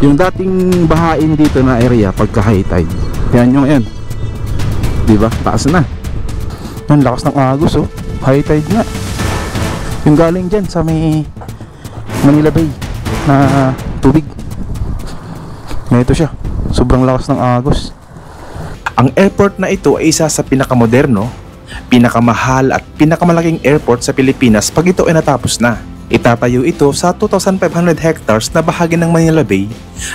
Yung dating bahain dito na area pagka high tide, yan yung yan, diba? Taas na. Yung lakas ng agos, oh. High tide nga. Yung galing dyan sa may Manila Bay na tubig. Ito siya. Sobrang lakas ng agos. Ang airport na ito ay isa sa pinakamoderno, pinakamahal at pinakamalaking airport sa Pilipinas pag ito ay natapos na. Itatayo ito sa 2,500 hectares na bahagi ng Manila Bay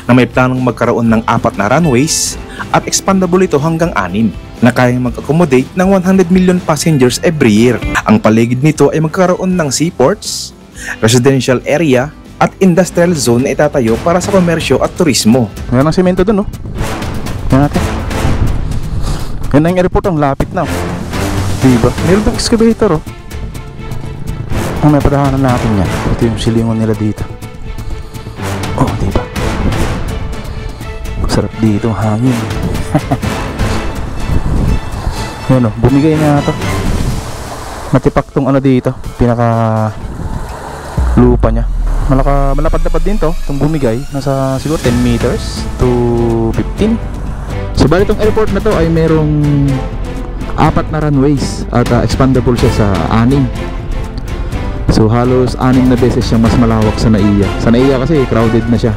na may planong magkaroon ng 4 na runways at expandable ito hanggang 6 na kayang mag-accommodate ng 100 million passengers every year. Ang paligid nito ay magkaroon ng seaports, residential area at industrial zone na itatayo para sa komersyo at turismo. Meron ng semento dun, oh. Yan natin. Yan na yung airport, ang lapit na, oh. Diba? Meron ng excavator, oh. Ang may padahanan natin yan. Ito yung silingon nila dito. Oh, diba? Sarap dito, hangin. Yan, oh, bumigay na ito. Matipak tong ano dito, pinaka lupa nya. Malapad-lapad din to, itong bumigay. Nasa siguro 10 meters to 15. So bali itong airport na to ay merong 4 na runways at expandable siya sa 6. So halos 6 na beses siyang mas malawak sa NAIA. Sa NAIA kasi crowded na siya,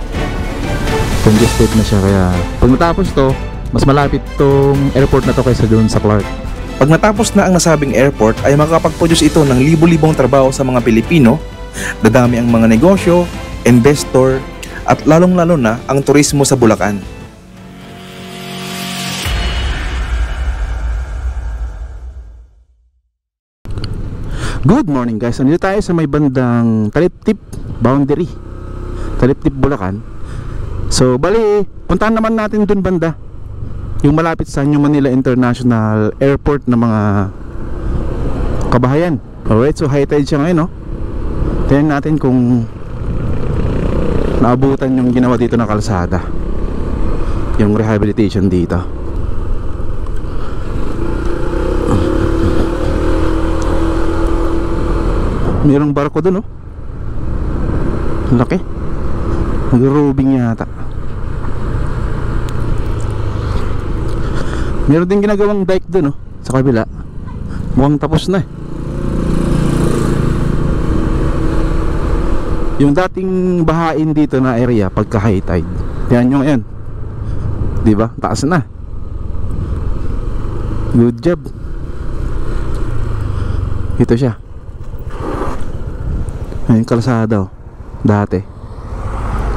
congested na siya. Kaya pag natapos to, mas malapit tong airport na to kaysa doon sa Clark. Pag natapos na ang nasabing airport ay makakapag-produce ito ng libo-libong trabaho sa mga Pilipino. Dadami ang mga negosyo, investor at lalong-lalo na ang turismo sa Bulacan. Good morning guys, nandito tayo sa may bandang Taliptip boundary, Taliptip, Bulacan. So bali, puntahan naman natin dun banda, yung malapit sa New Manila International Airport na mga kabahayan. Alright, so high tide siya ngayon, no? Tingnan natin kung naabutan yung ginawa dito na kalsada, yung rehabilitation dito. Mayroong barko dun, oh. Laki. Nag-roving yata. Meron din ginagawang dike dun, oh, sa kabila. Mukhang tapos na, eh. Yung dating bahain dito na area pagka high tide, yan yung yan, diba? Taas na. Good job. Ito siya. Ayun kalsada, oh. Dati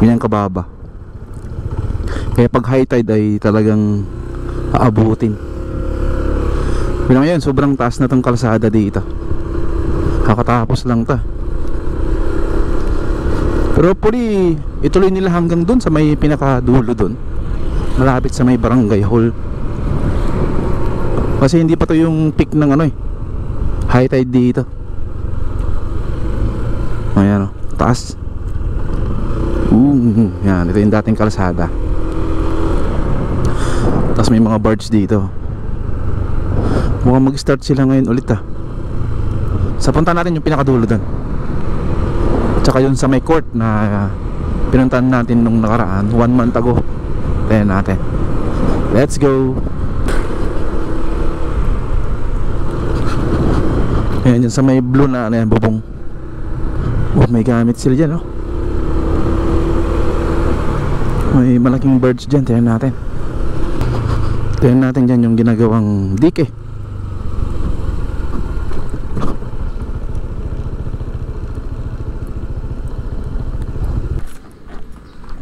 ganyan kababa. Kaya pag high tide ay talagang aabutin. Pero ngayon sobrang taas na tong kalsada dito. Kakatapos lang ta. Pero hopefully ituloy nila hanggang dun sa may pinakadulo dun, malapit sa may barangay hall. Kasi hindi pa to yung peak ng ano, eh, high tide dito. Ayan, oh, taas. Yan, ito yung dating kalsada. Tapos may mga barge dito. Mukhang mag-start sila ngayon ulit, ah. Sa punta natin yung pinakadulo dun, tsaka yun sa may court na pinuntahan natin nung nakaraan 1 month ago. Tingnan natin. Let's go. Ayan, yun sa may blue na ano yan, bubong. Oh, may gamit sila dyan, oh. May malaking birds dyan. Tingnan natin. Tingnan natin dyan yung ginagawang dike.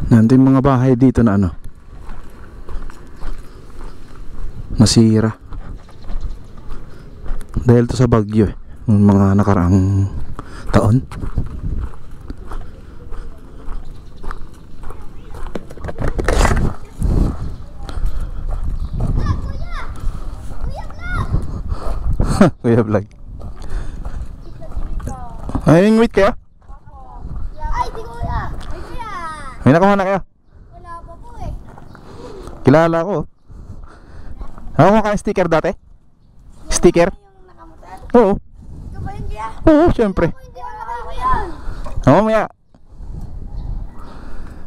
Nandun yung mga bahay dito na ano, nasira dahil to sa bagyo, eh, ng mga nakaraang taon. Kuya Vlog. Ay, wait kayo? Ay, di kuya. Ay, kuya. May nakuha na kayo? Wala pa po, eh. Kilala ko. Nakuha ka ng sticker dati? Sticker? Yung nakamotor? Oo. Ikaw ba yun, kuya? Oo, syempre. Hindi ko nakakuha yan. Oo, maya.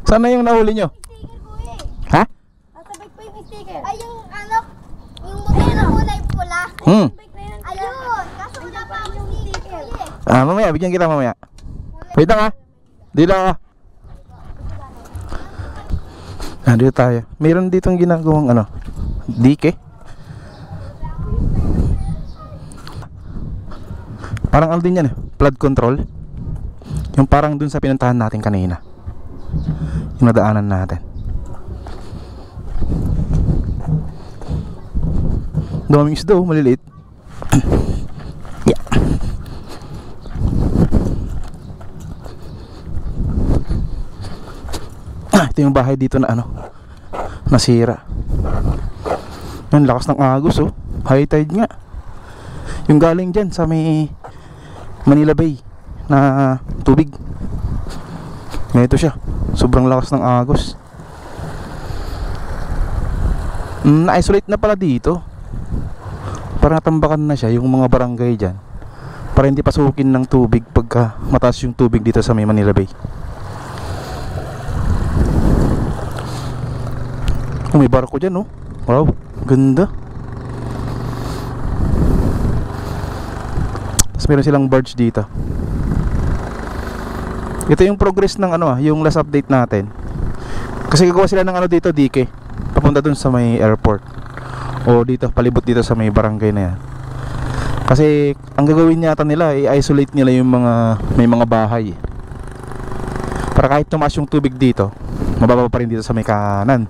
Sana yung nahuli nyo? Sticker ko eh. Ha? Nasa bike pa yung sticker. Ay, yung ano, yung motor na kulay pula. Hmm. Ayun, kaso wala pa akong sticker eh. Ah, mamaya, bigyan kita mamaya. Wait lang ha. Dito lang ha. Ah, dito tayo. Meron ditong ginagawang ano, dike. Parang ano din yan eh, flood control. Yung parang dun sa pinuntahan natin kanina. Yung nadaanan natin. Daming isda oh, maliliit. Yeah. Ito yung bahay dito na ano, nasira. Yung lakas ng agos oh. High tide nga. Yung galing dyan sa may Manila Bay na tubig. Ito siya. Sobrang lakas ng agos. Na-isolate na pala dito. Para natambakan na siya yung mga barangay dyan, para hindi pasukin ng tubig pagka mataas yung tubig dito sa may Manila Bay. Oh, may barko dyan oh. Wow, ganda. Tapos meron silang barge dito. Ito yung progress ng ano yung last update natin. Kasi gagawa sila ng ano dito, dike, papunta dun sa may airport. O dito, palibot dito sa may barangay na yan. Kasi ang gagawin yata nila, i-isolate nila yung mga may mga bahay. Para kahit tumaas yung tubig dito, mababa pa rin dito sa may kanan.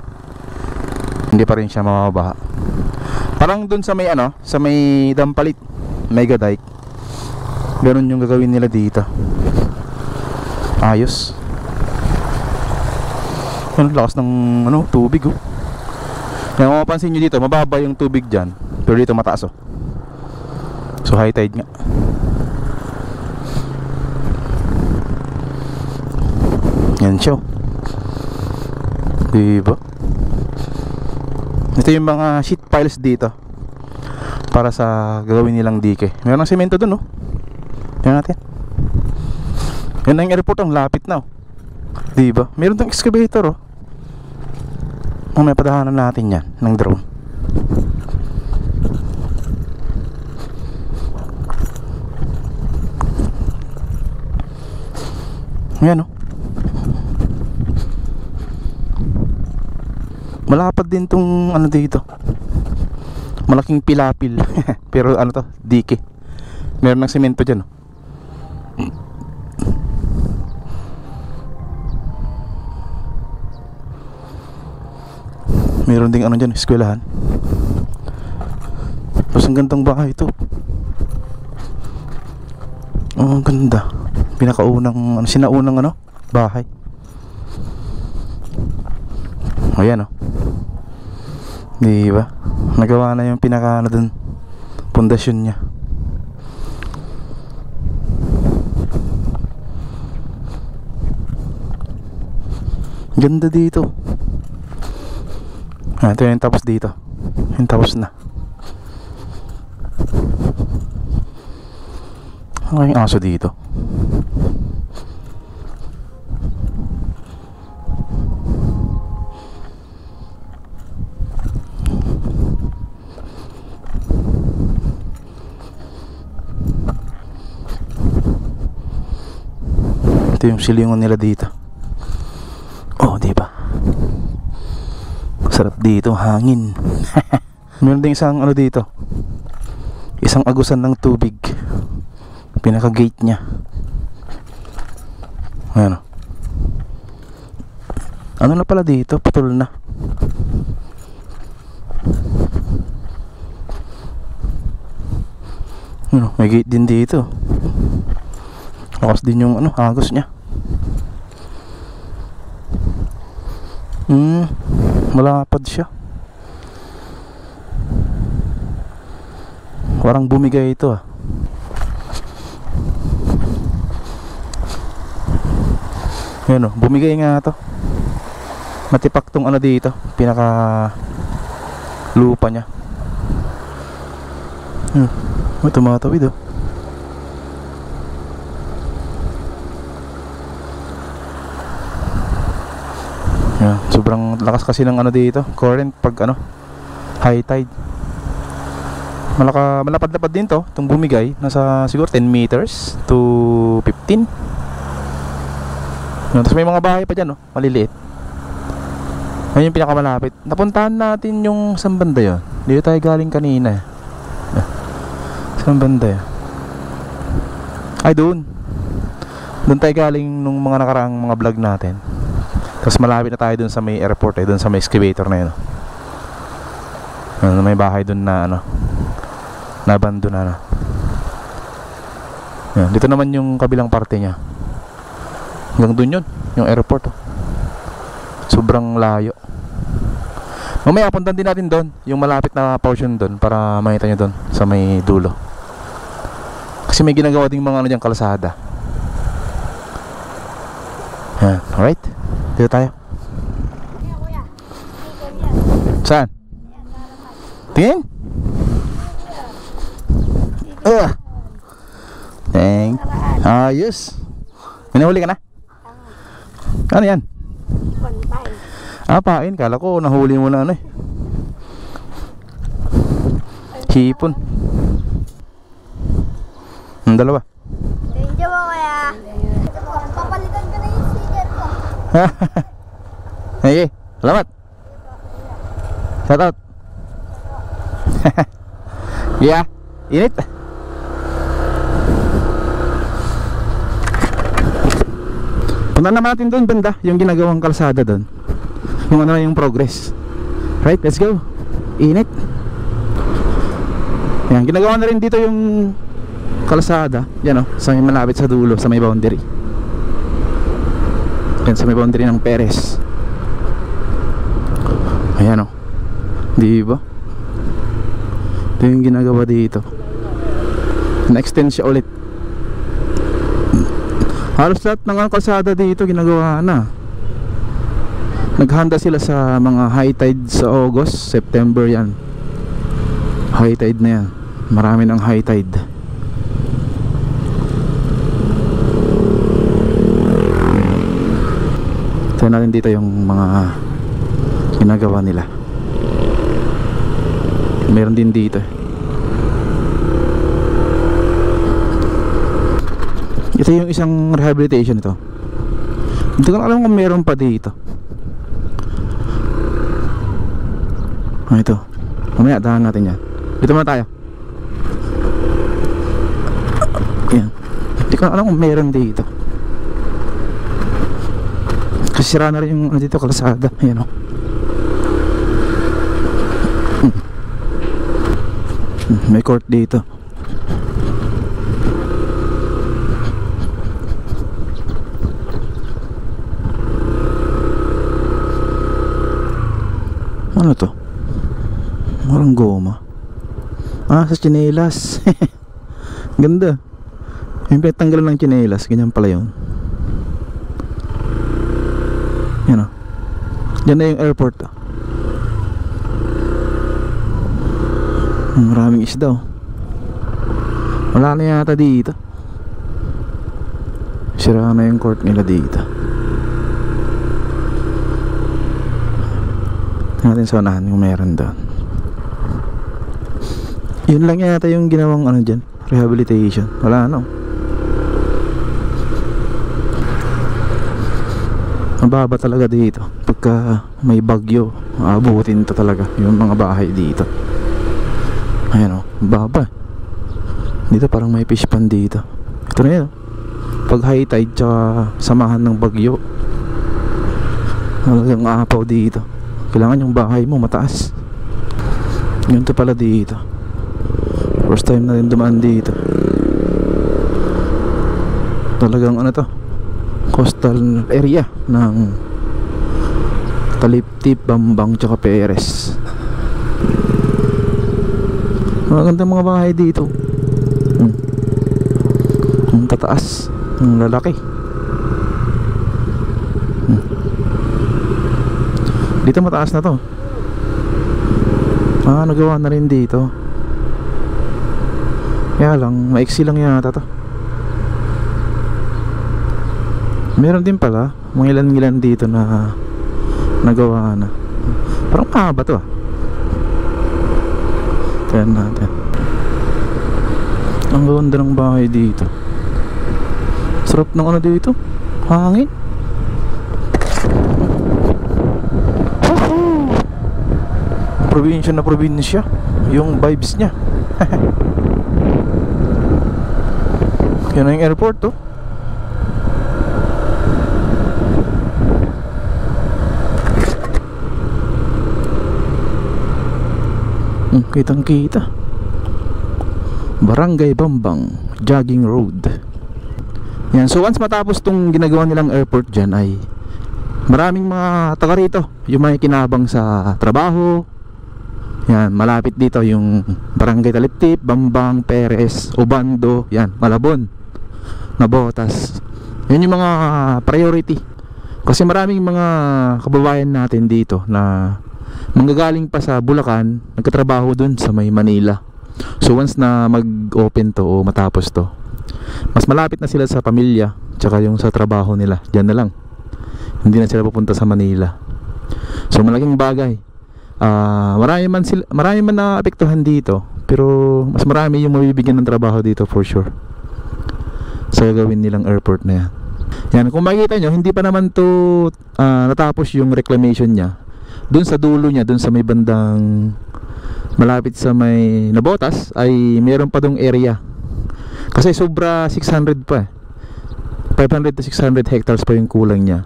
Hindi pa rin siya mababaha. Parang dun sa may ano, sa may Dampalit, Mega Dike. Ganun yung gagawin nila dito. Ayos. Ang lakas ng ano, tubig oh. Kaya kung mapansin nyo dito, mababa yung tubig dyan, pero dito mataas oh. So high tide nga. Yan siya oh. Diba? Ito yung mga sheet piles dito para sa gagawin nilang dike. Meron ng semento dun oh. Tingnan natin. Yan ang airport, ang lapit na oh. Diba? Meron tong excavator oh. May padahanan natin yan ng drone. Yan oh. Malapad din tong ano dito, malaking pilapil. Pero ano to, dike. Meron ng semento dyan oh. Meron ding ano dyan, eskwelahan. Tapos ang gandang bahay ito. Oh, ang ganda. Pinakaunang, sinaunang ano, bahay. Ayan oh. Diba? Nagawa na yung pinaka ano dun, pundasyon niya. Ganda dito. Ito yung tapos dito. Yung tapos na. Ano yung aso dito? Ito yung silingon nila dito. Oh, diba? Sarap dito, hangin. Meron din isang ano dito, isang agusan ng tubig, pinaka gate nya. Ayan. Ano na pala dito, putol na. Ano, may gate din dito. Lakas din yung ano, agos nya. Malapad siya. Parang bumigay ito ah. Yan oh, bumigay nga to. Matipak tong ano dito, pinaka lupa nya. May tumatawid oh. Yan, sobrang lakas kasi ng ano dito, current pag ano, high tide. Malapad-lapad din to, itong bumigay. Nasa siguro 10 meters to 15. Yan, tapos may mga bahay pa dyan, no? Maliliit. Ayun yung pinakamalapit. Napuntahan natin yung saan banda yun. Dito tayo galing kanina. Saan banda yun? Ay, doon tayo galing nung mga nakaraang mga vlog natin. Tapos malapit na tayo doon sa may airport, doon sa may excavator na yun. May bahay doon na ano, nabando na. Yan, dito naman yung kabilang parte niya. Hanggang doon yun, yung airport. Sobrang layo. Mamaya puntan din natin doon, yung malapit na portion doon, para makita nyo doon sa may dulo. Kasi may ginagawa ding mga ano dyan, kalsada. Yan, alright. Dito tayo. Kuya. Sticker yan. Saan? Tingin? Thank. Ayos. May nahuli ka na? Ano yan? Pain. Pain. Kala ko nahuli mo na ano eh. Hipon. Ang dalawa. Thank you po, kuya. Papalitan ko na yung sticker ko. Hey, salamat. Shout out. Yeah, init. Punta naman natin doon banda, yung ginagawang kalsada doon. Yung ano, yung progress. Right, let's go. Init. Yan, ginagawa na rin dito yung kalsada. Yan o, sa may malapit sa dulo, sa may boundary. Yan, sa may boundary ng Perez. Ayan o, di ba? Ito yung ginagawa dito. Na-extend siya ulit. Halos lahat ng kalsada dito ginagawa na. Naghanda sila sa mga high tide sa August, September yan. High tide na yan. Marami ng high tide. Tignan natin dito yung mga ginagawa nila. Meron din dito. Ito yung isang rehabilitation ito. Hindi ko alam kung meron pa dito. Ito. Mamaya dahan natin yan. Dito muna tayo. Yan. Hindi ko alam kung meron dito. Kasi sira na rin yung dito kalsada. Ayan o. May court dito. Ano to? Parang goma. Sa tsinelas. Ganda. Yung pinatanggalan ng tsinelas. Ganyan pala yun. Yan o. Yan na yung airport o. Maraming isda o. Wala na yata dito. Sira na yung court nila dito. Tingnan natin sa unahan kung meron doon. Yun lang yata yung ginawang ano dyan, rehabilitation. Wala na. Mababa talaga dito. Pagka may bagyo, aabutin to talaga yung mga bahay dito. Ayan o, baba. Dito parang may fish pond dito. Ito na yun. Pag high tide tsaka samahan ng bagyo, talagang aapaw dito. Kailangan yung bahay mo mataas. Yun to pala dito. First time na rin dumaan dito. Talagang ano to, coastal area ng Taliptip, Bambang tsaka Perez. Maganda mga bahay dito. Ang tataas, ang lalaki. Dito mataas na to. Nagawa na rin dito. Kaya lang, maiksi lang yata to. Meron din pala mga ilan-ilan dito na Nagawa na. Parang mahaba to ah. Tignan natin. Ang ganda ng bahay dito. Sarap ng ano dito. Hangin. Probinsya na probinsya. Yung vibes niya. Yan na yung airport to. Kitang kita. Barangay Bambang Jogging Road. Yan, so once matapos tong ginagawa nilang airport dyan ay maraming mga taga rito, yung may kinabang sa trabaho. Yan, malapit dito yung Barangay Taliptip, Bambang, Perez, Obando, yan, Malabon, Nabotas. Yan yung mga priority. Kasi maraming mga kababayan natin dito na manggagaling pa sa Bulacan, nagkatrabaho dun sa may Manila. So once na mag-open to o matapos to, mas malapit na sila sa pamilya, tsaka yung sa trabaho nila, dyan na lang. Hindi na sila pupunta sa Manila. So malaking bagay. Marami man naapektuhan dito, pero mas marami yung mabibigyan ng trabaho dito for sure sa gagawin nilang airport na yan. Yan, kung makikita nyo, hindi pa naman to natapos yung reclamation niya. Dun sa dulo niya, dun sa may bandang malapit sa may Nabotas, ay meron pa dong area. Kasi sobra 600 pa eh. 500 to 600 hectares pa yung kulang niya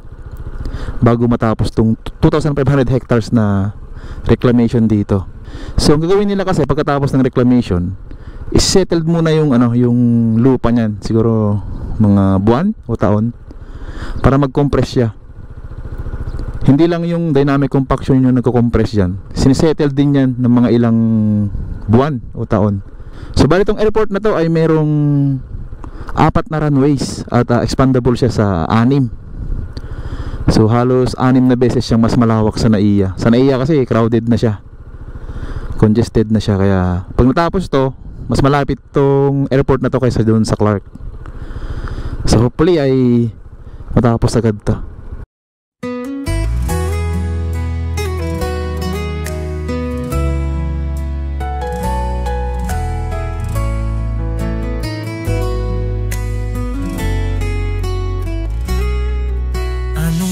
bago matapos tong 2,500 hectares na reclamation dito. So ang gagawin nila kasi pagkatapos ng reclamation, is-settled muna yung yung lupa niyan, siguro mga buwan o taon, para mag-compress siya. Hindi lang yung dynamic compaction yung nagko-compress yan, sinisettle din yan ng mga ilang buwan o taon. So bali tong airport na to ay merong 4 na runways at expandable siya sa 6. So halos 6 na beses siyang mas malawak sa NAIA. Sa NAIA kasi crowded na siya, congested na siya, kaya pag natapos to, mas malapit tong airport na to kaysa doon sa Clark. So hopefully ay matapos agad to.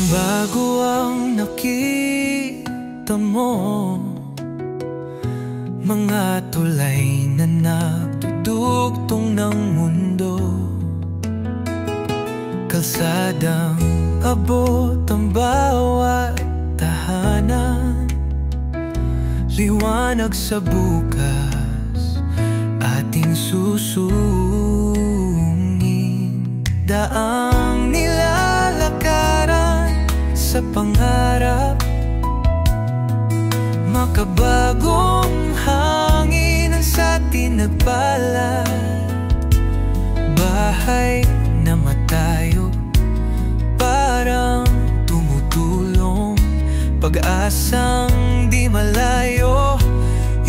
Bago ang nakita mo, mga tulay na nagdudugtong ng mundo, kalsadang abot ang bawat tahanan, liwanag sa bukas ating susungin, daang nilalakaran sa pangarap, makabagong hangin ang sa atin nagpala, bahay na matayo parang tumutulong, pag-asang di malayo,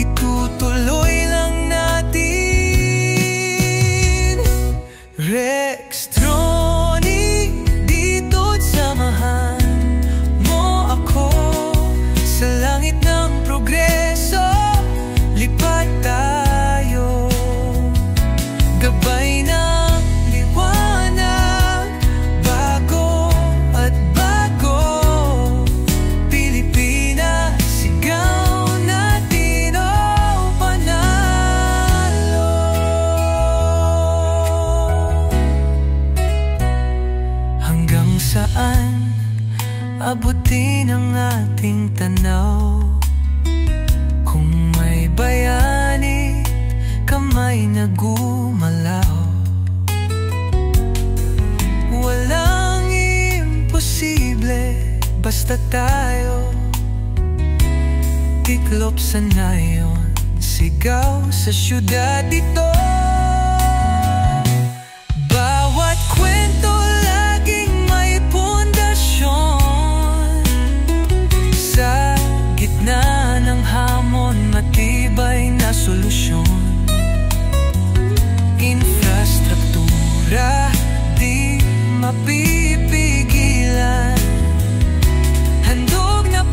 itutuloy lang natin. Rextronic, dito't samahan mo ako sa langit ng progreso, lipat tayo, gabay ng liwanag, bago at bago, Pilipinas, sigaw natin o panalo. Hanggang saan abutin ang ating tanaw, kung may bayani, kamay na gumalaw, walang imposible basta tayo tiklop sa nayon, sigaw sa syudad dito. Bawat kwento laging may pundasyon, sa gitna ng hamon matibay na solusyon. Infrastruktura di mapipigilan, handog na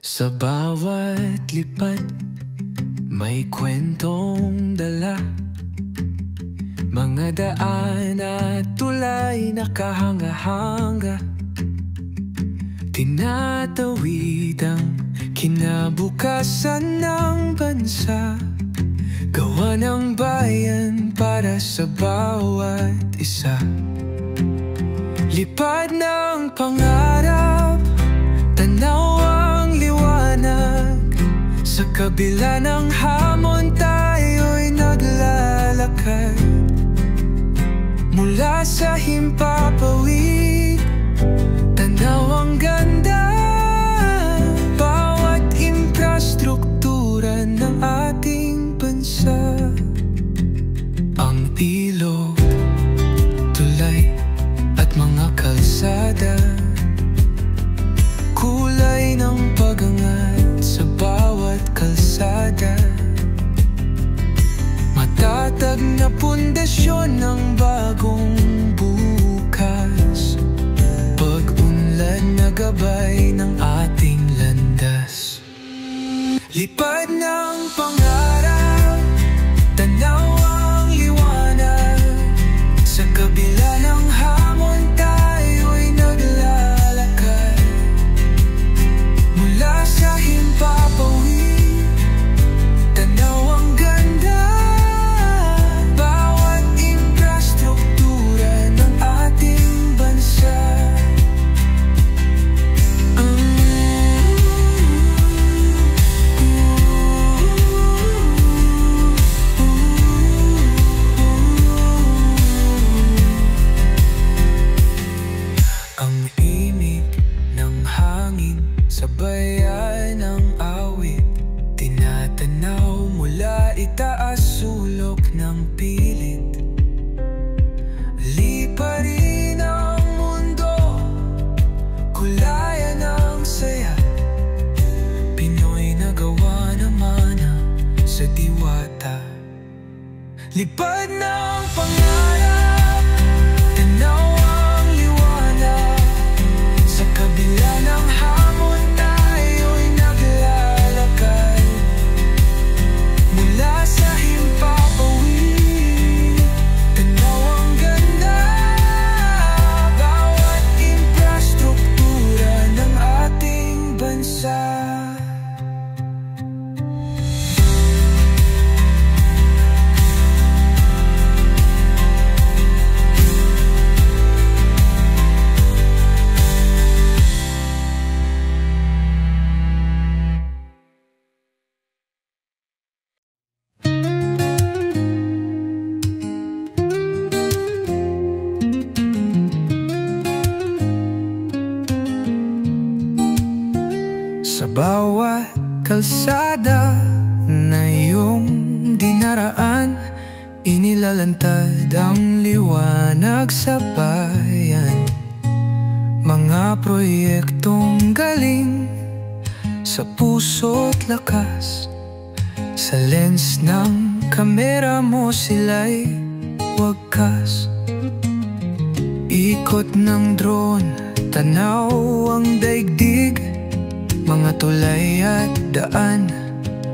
Sa bawat lipad, may kwentong dala. Mga daan at tulay nakahanga-hanga, tinatawid ang kinabukasan ng bansa. Gawa ng bayan para sa bawat isa. Lipad ng pangarap, tanaw ang liwanag. Sa kabila ng hamon tayo'y naglalakad. Mula sa himpapawid, tanaw ang ganda. Bawat infrastruktura ng ating bansa. Ang ilog, tulay at mga kalsada, kulay ng pag-angat sa bawat kalsada. Matatag na pundasyon ng bagong bukas, pag-unlad na gabay ng ating landas. Lipad ng pangarap, tanaw ang liwanag. Sa kabila ng hamon tayo'y naglalakad. Mula sa himpapawid, tanaw ang ganda. Bawat infrastruktura ng ating bansa. Ang imig ng hangin, sabayan ng awit, tinatanaw mula itaas sulok ng pilit. Liparin ang mundo, kulayan ng saya. Pinoy na gawa naman sa diwata. Lipad ng pangarap, tanaw ang liwanag. Sa kabila ng hamon tayo'y naglalakad. Mula sa himpapawid, tanaw ang ganda. Bawat infrastruktura ng ating bansa. Sa bawat kalsada na iyong dinaraan, inilalantad ang liwanag sa bayan. Mga proyektong galing sa puso't lakas. Sa lens ng kamera mo sila'y wagkas. Ikot ng drone, tanaw ang daigdig. Mga tulay at daan,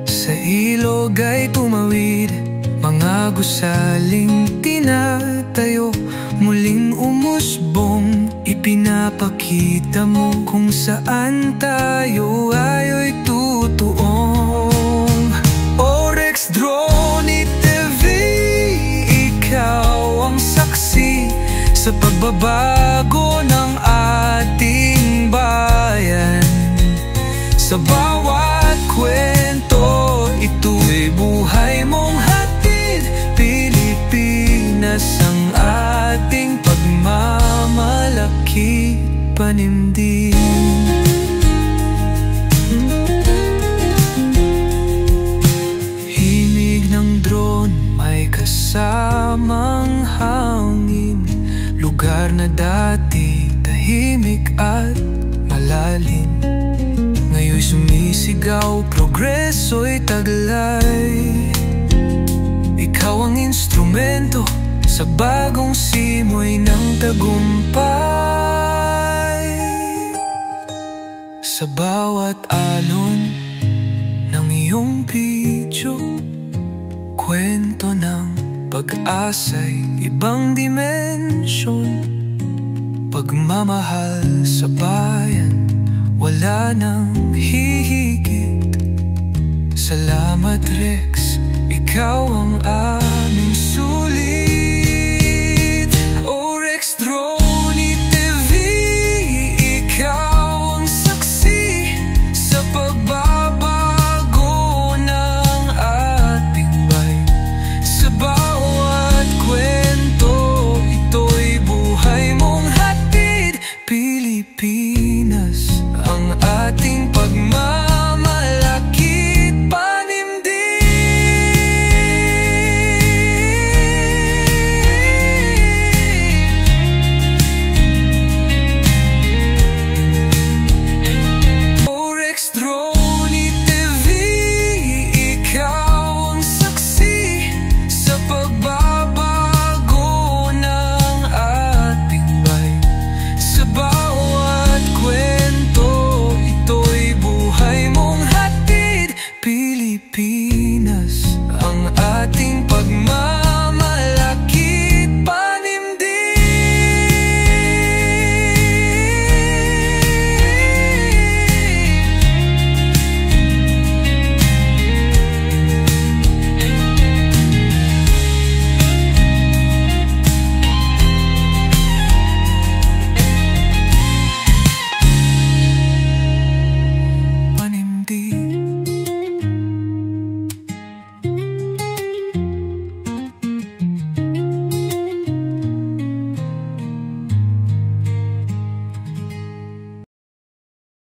sa ilog ay tumawid. Mga gusaling tinatayo, muling umusbong. Ipinapakita mo kung saan tayo ayo'y tutuong. Orex Drone TV, ikaw ang saksi sa pagbabago ng ating bayan. Sa bawat kwento, ito'y buhay mong hatid. Pilipinas ang ating pagmamalaki, panindig. Himig ng drone, may kasamang hangin. Lugar na dati tahimik at malalim, ngayon'y sumisigaw, progreso'y taglay. Ikaw ang instrumento sa bagong simoy ng tagumpay. sa bawat alon ng iyong video. Kwento ng pag-asa'y ibang dimensyon. Pagmamahal sa bayan, wala nang hihigit. Salamat Rex, ikaw ang